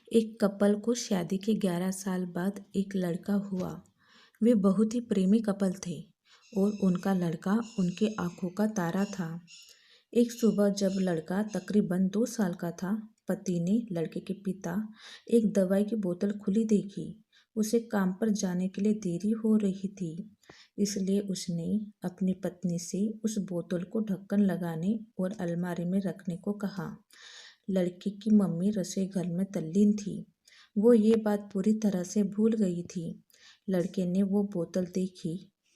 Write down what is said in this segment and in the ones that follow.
एक कपल को शादी के 11 साल बाद एक लड़का हुआ। वे बहुत ही प्रेमी कपल थे और उनका लड़का उनकी आंखों का तारा था। एक सुबह जब लड़का तकरीबन 2 साल का था, पति ने लड़के के पिता एक दवाई की बोतल खुली देखी। उसे काम पर जाने के लिए देरी हो रही थी, इसलिए उसने अपनी पत्नी से उस बोतल को ढक्कन लगाने और अलमारी में रखने को कहा। लड़की की मम्मी रसोई घर में तल्लीन थी। वो ये बात पूरी तरह से भूल गई थी। लड़के ने वो बोतल देखी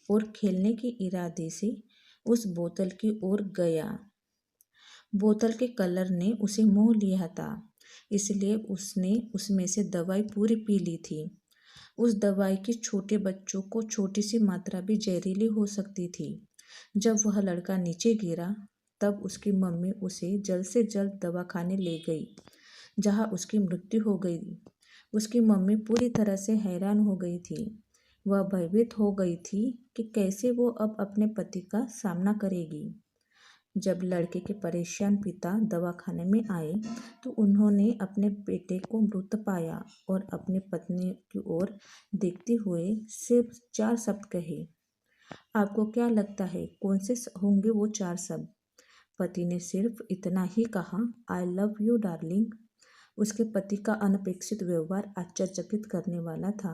और खेलने के इरादे से उस बोतल की ओर गया। बोतल के कलर ने उसे मोह लिया था, इसलिए उसने उसमें से दवाई पूरी पी ली थी। उस दवाई की छोटे बच्चों को छोटी सी मात्रा भी जहरीली हो सकती थी। जब वह लड़का नीचे गिरा, तब उसकी मम्मी उसे जल्द से जल्द दवाखाने ले गई, जहां उसकी मृत्यु हो गई। उसकी मम्मी पूरी तरह से हैरान हो गई थी। वह भयभीत हो गई थी कि कैसे वो अब अपने पति का सामना करेगी। जब लड़के के परेशान पिता दवाखाने में आए, तो उन्होंने अपने बेटे को मृत पाया और अपनी पत्नी की ओर देखते हुए सिर्फ 4 शब्द कहे। आपको क्या लगता है कौन से होंगे वो 4 शब्द? पति ने सिर्फ इतना ही कहा, आई लव यू डार्लिंग। उसके पति का अनपेक्षित व्यवहार आश्चर्यचकित करने वाला था।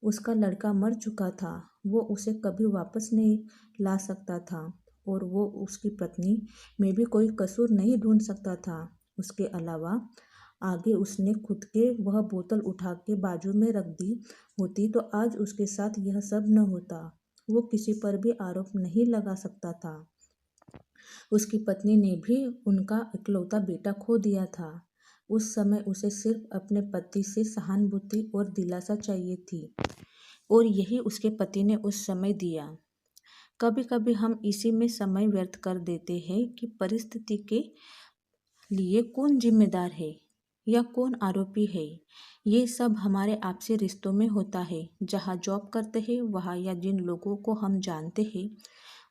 उसका लड़का मर चुका था, वो उसे कभी वापस नहीं ला सकता था और वो उसकी पत्नी में भी कोई कसूर नहीं ढूंढ सकता था। उसके अलावा आगे उसने खुद के वह बोतल उठा के बाजू में रख दी होती तो आज उसके साथ यह सब न होता। वो किसी पर भी आरोप नहीं लगा सकता था। उसकी पत्नी ने भी उनका इकलौता बेटा खो दिया था। उस समय उसे सिर्फ अपने पति से सहानुभूति और दिलासा चाहिए थी, और यही उसके पति ने उस समय दिया। कभी कभी हम इसी में समय व्यर्थ कर देते हैं कि परिस्थिति के लिए कौन जिम्मेदार है या कौन आरोपी है। ये सब हमारे आपसी रिश्तों में होता है। जहाँ जॉब करते हैं वहाँ या जिन लोगों को हम जानते हैं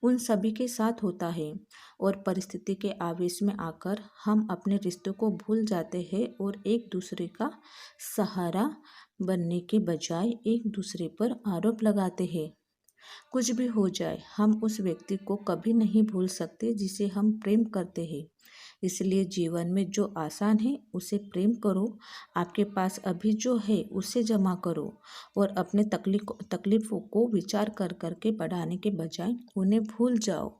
उन सभी के साथ होता है, और परिस्थिति के आवेश में आकर हम अपने रिश्तों को भूल जाते हैं और एक दूसरे का सहारा बनने के बजाय एक दूसरे पर आरोप लगाते हैं। कुछ भी हो जाए, हम उस व्यक्ति को कभी नहीं भूल सकते जिसे हम प्रेम करते हैं। इसलिए जीवन में जो आसान है उसे प्रेम करो, आपके पास अभी जो है उसे जमा करो और अपने तकलीफ़ों को विचार कर करके बढ़ाने के बजाय उन्हें भूल जाओ।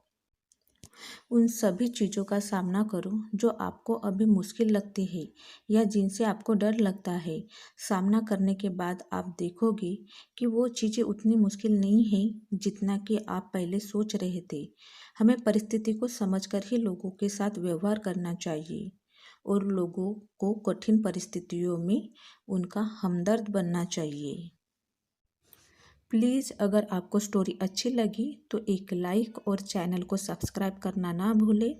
उन सभी चीज़ों का सामना करो जो आपको अभी मुश्किल लगती है या जिनसे आपको डर लगता है। सामना करने के बाद आप देखोगे कि वो चीज़ें उतनी मुश्किल नहीं है जितना कि आप पहले सोच रहे थे। हमें परिस्थिति को समझकर ही लोगों के साथ व्यवहार करना चाहिए और लोगों को कठिन परिस्थितियों में उनका हमदर्द बनना चाहिए। प्लीज़ अगर आपको स्टोरी अच्छी लगी तो एक लाइक और चैनल को सब्सक्राइब करना ना भूलें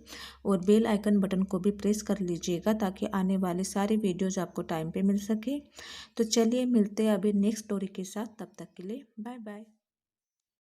और बेल आइकन बटन को भी प्रेस कर लीजिएगा ताकि आने वाले सारे वीडियोज़ आपको टाइम पे मिल सके। तो चलिए मिलते हैं अभी नेक्स्ट स्टोरी के साथ, तब तक के लिए बाय बाय।